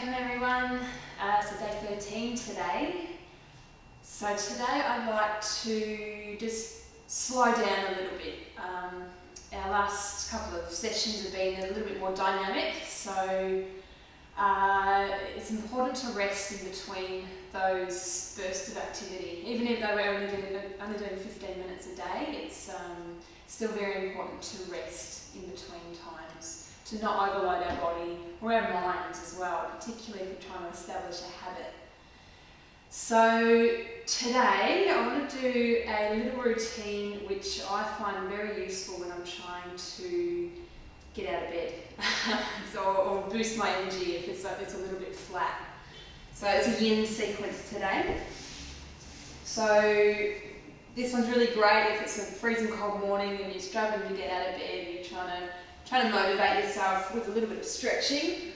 welcome everyone. So day 13 today. So today I'd like to just slow down a little bit. Our last couple of sessions have been a little bit more dynamic, so it's important to rest in between those bursts of activity. Even though we're only doing 15 minutes a day, it's still very important to rest in between times, to not overload our body or our minds as well, particularly if we're trying to establish a habit. So today I want to do a little routine which I find very useful when I'm trying to get out of bed or boost my energy if it's a little bit flat. So it's a yin sequence today. So this one's really great if it's a freezing cold morning and you're struggling to get out of bed, you're trying to motivate yourself with a little bit of stretching.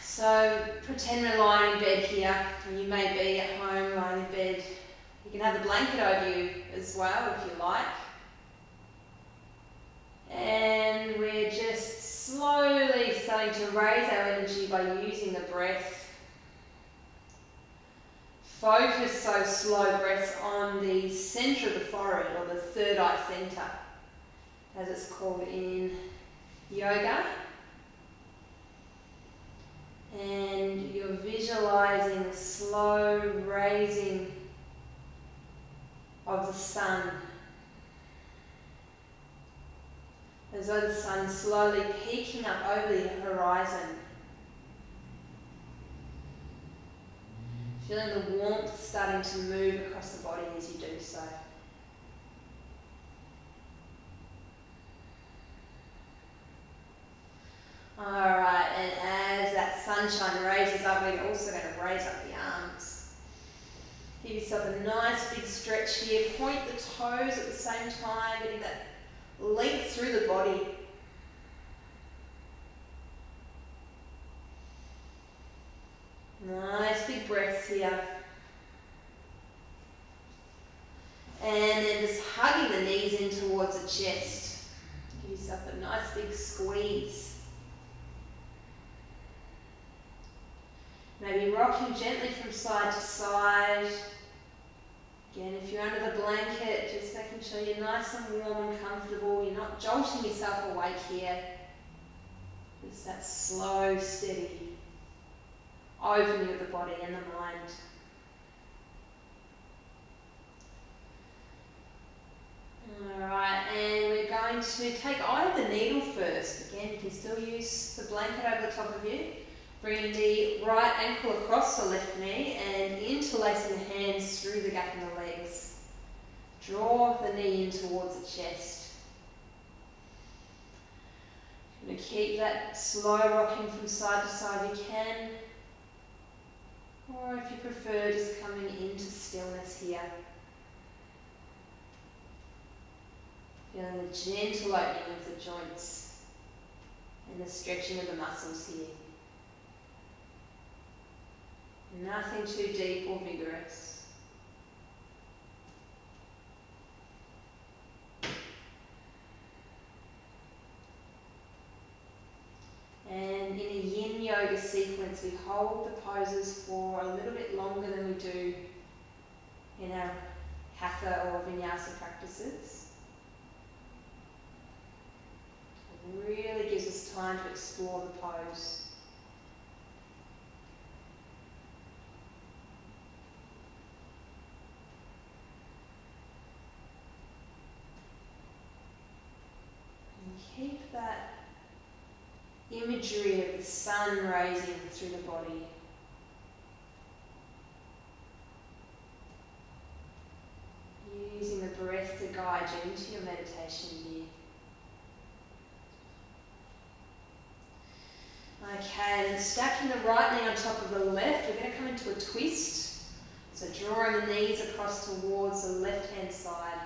So pretend we're lying in bed here, and you may be at home lying in bed. You can have the blanket over you as well if you like. And we're just slowly starting to raise our energy by using the breath. Focus those slow breaths on the centre of the forehead, or the third eye centre, as it's called in yoga. And you're visualising the slow raising of the sun, as though the sun's slowly peeking up over the horizon. Feeling the warmth starting to move across the body as you do so. Alright, and as that sunshine raises up, we're also going to raise up the arms. Give yourself a nice big stretch here. Point the toes at the same time, getting that length through the body. Nice big breaths here. And then just hugging the knees in towards the chest. Give yourself a nice big squeeze. Maybe rocking gently from side to side. Again, if you're under the blanket, just making sure you're nice and warm and comfortable. You're not jolting yourself awake here. It's that slow, steady opening of the body and the mind. Alright, and we're going to take eye of the needle first. Again, you can still use the blanket over the top of you. Bringing the right ankle across the left knee and interlacing the hands through the gap in the legs. Draw the knee in towards the chest. You're going to keep that slow rocking from side to side if you can. Or if you prefer, just coming into stillness here. Feeling the gentle opening of the joints and the stretching of the muscles here. Nothing too deep or vigorous. And in a yin yoga sequence, we hold the poses for a little bit longer than we do in our hatha or vinyasa practices. It really gives us time to explore the pose. Keep that imagery of the sun raising through the body. Using the breath to guide you into your meditation here. Okay, then stacking the right knee on top of the left, we're going to come into a twist. So drawing the knees across towards the left-hand side.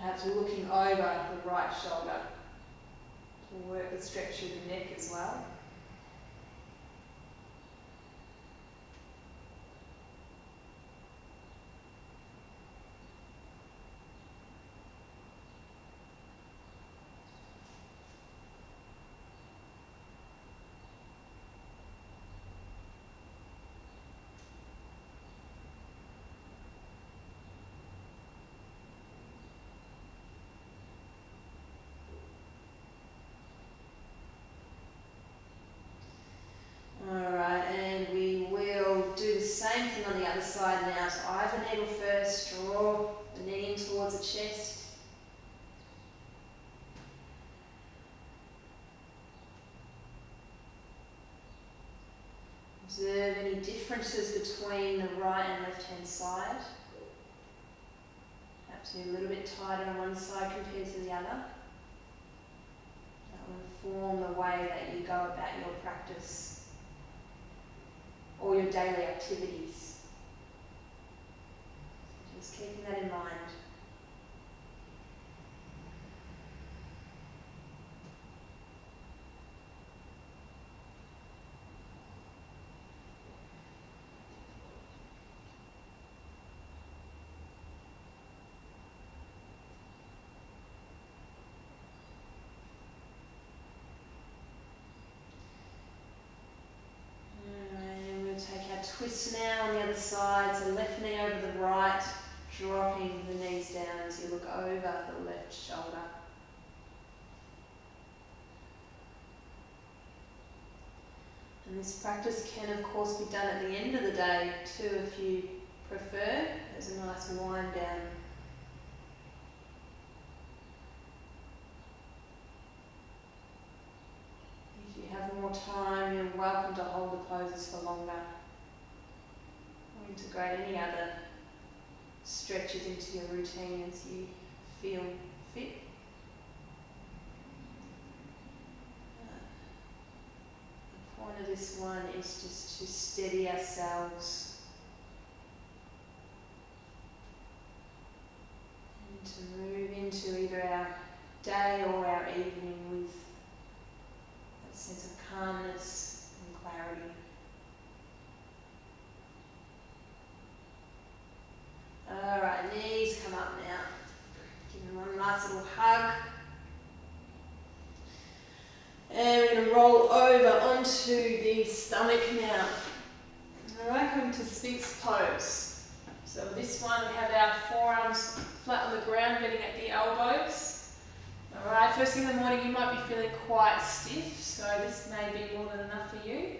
Perhaps looking over the right shoulder to work the stretch of the neck as well. the chest. Observe any differences between the right and left hand side. Perhaps you're a little bit tighter on one side compared to the other. That will inform the way that you go about your practice or your daily activities. Just keeping that in mind. Twist now on the other side, so left knee over the right, dropping the knees down as you look over the left shoulder. And this practice can of course be done at the end of the day too if you prefer. There's a nice wind down. If you have more time, you're welcome to hold the poses for longer. Integrate any other stretches into your routine as you feel fit. The point of this one is just to steady ourselves and to move into either our day or our evening with that sense of calmness and clarity. Alright, knees come up now. Give them one nice little hug. And we're going to roll over onto the stomach now. Alright, coming to Sphinx pose. So this one we have our forearms flat on the ground, bending at the elbows. Alright, first thing in the morning you might be feeling quite stiff, so this may be more than enough for you.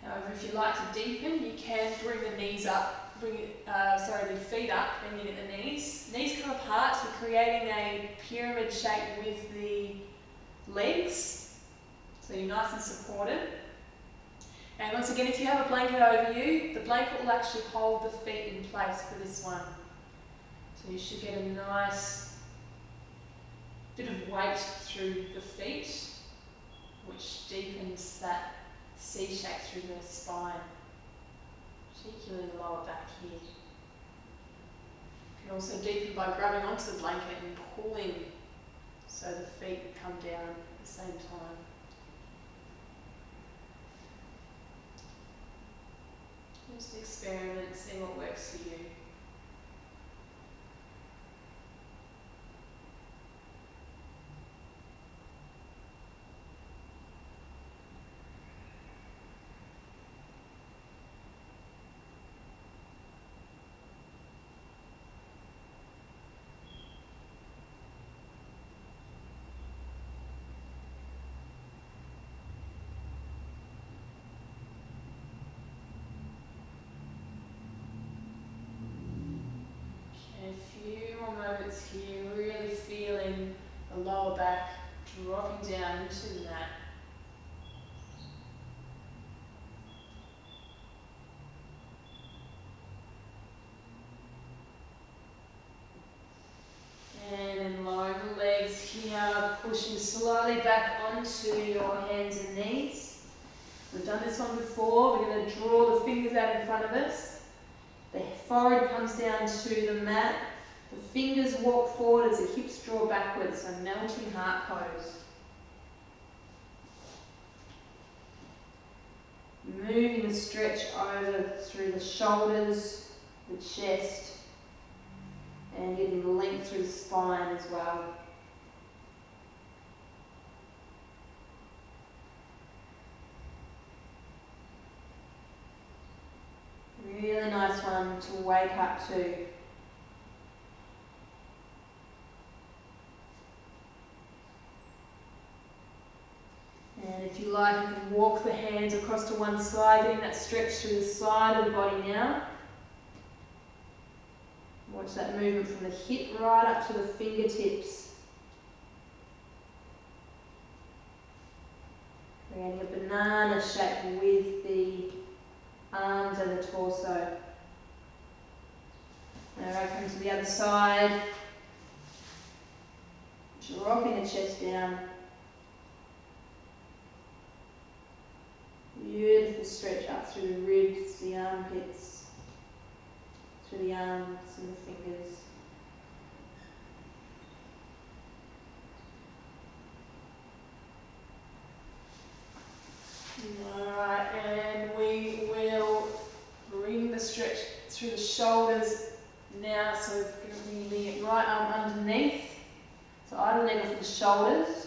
However, if you like to deepen, you can bring the knees up. The feet up, bending at the knees. Knees come apart, so creating a pyramid shape with the legs. So you're nice and supported. And once again, if you have a blanket over you, the blanket will actually hold the feet in place for this one. So you should get a nice bit of weight through the feet, which deepens that C shape through the spine. Particularly the lower back here. You can also deepen by grabbing onto the blanket and pulling so the feet come down at the same time. Just experiment, see what works for you. Moments here, really feeling the lower back dropping down into the mat. And then lowering the legs here, pushing slowly back onto your hands and knees. We've done this one before. We're going to draw the fingers out in front of us. The forehead comes down to the mat. The fingers walk forward as the hips draw backwards, so melting heart pose. Moving the stretch over through the shoulders, the chest, and getting the length through the spine as well. Really nice one to wake up to. And if you like, you can walk the hands across to one side, getting that stretch through the side of the body now. Watch that movement from the hip right up to the fingertips. Creating a banana shape with the arms and the torso. Now come to the other side. Dropping the chest down. Beautiful stretch up through the ribs, the armpits, through the arms and the fingers. Alright, and we will bring the stretch through the shoulders now, so we're bringing the right arm underneath. So idle leg off the shoulders.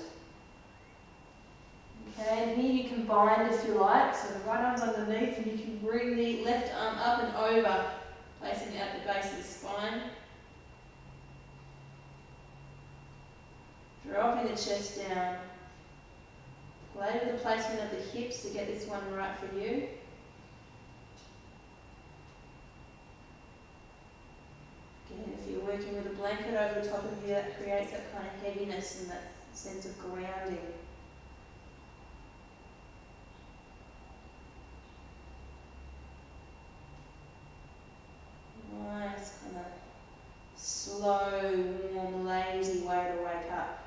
Okay, and here you can bind if you like. So the right arm's underneath and you can bring the left arm up and over, placing it at the base of the spine. Dropping the chest down. Play with the placement of the hips to get this one right for you. Again, if you're working with a blanket over the top of you, that creates that kind of heaviness and that sense of grounding. Nice kind of slow, warm, lazy way to wake up.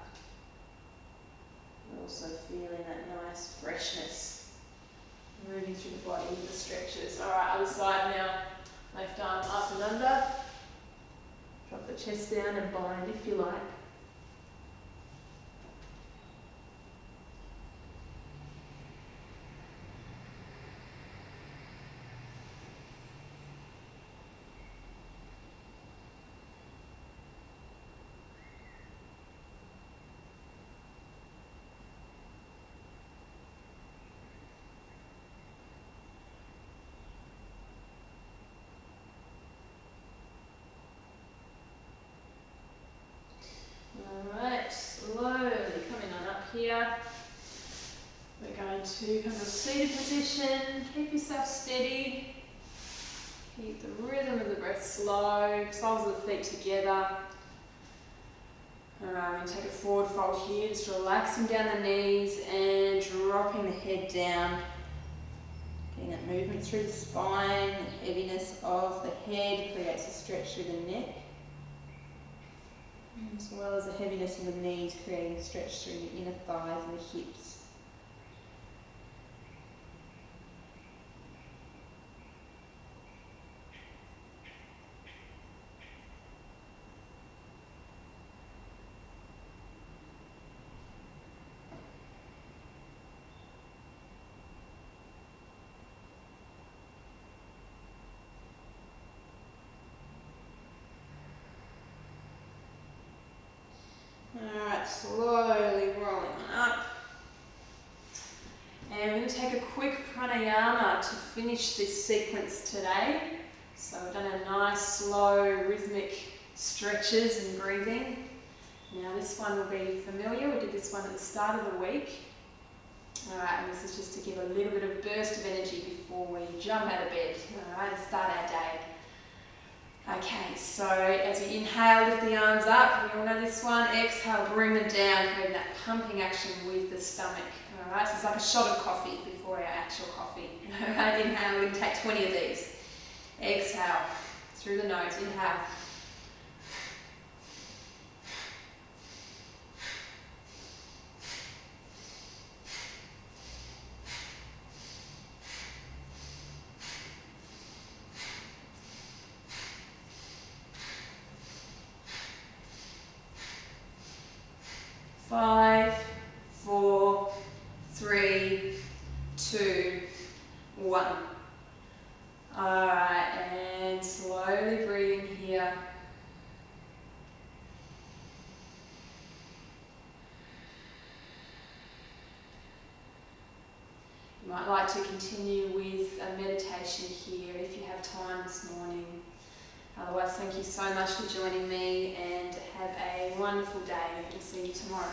But also feeling that nice freshness moving through the body with the stretches. Alright, other side now. Left arm up and under. Drop the chest down and bind if you like. Alright, slowly coming on up here. We're going to come to a seated position. Keep yourself steady. Keep the rhythm of the breath slow. Soles of the feet together. Alright, we're going to take a forward fold here. Just relaxing down the knees and dropping the head down. Getting that movement through the spine. The heaviness of the head creates a stretch through the neck, as well as the heaviness of the knees, creating a stretch through the inner thighs and the hips. Alright, slowly rolling on up. And we're going to take a quick pranayama to finish this sequence today. So we've done a nice, slow, rhythmic stretches and breathing. Now this one will be familiar. We did this one at the start of the week. Alright, and this is just to give a little bit of burst of energy before we jump out of bed. Alright, and start our day. Okay, so as we inhale, lift the arms up. We all know this one. Exhale, bring them down, creating that pumping action with the stomach. Alright, so it's like a shot of coffee before our actual coffee. Alright, inhale, we're going to take 20 of these. Exhale, through the nose, inhale. Five, 4, 3, 2, 1. Alright, and slowly breathing here. You might like to continue with a meditation here if you have time this morning. Otherwise, thank you so much for joining me and have a wonderful day. We'll see you tomorrow.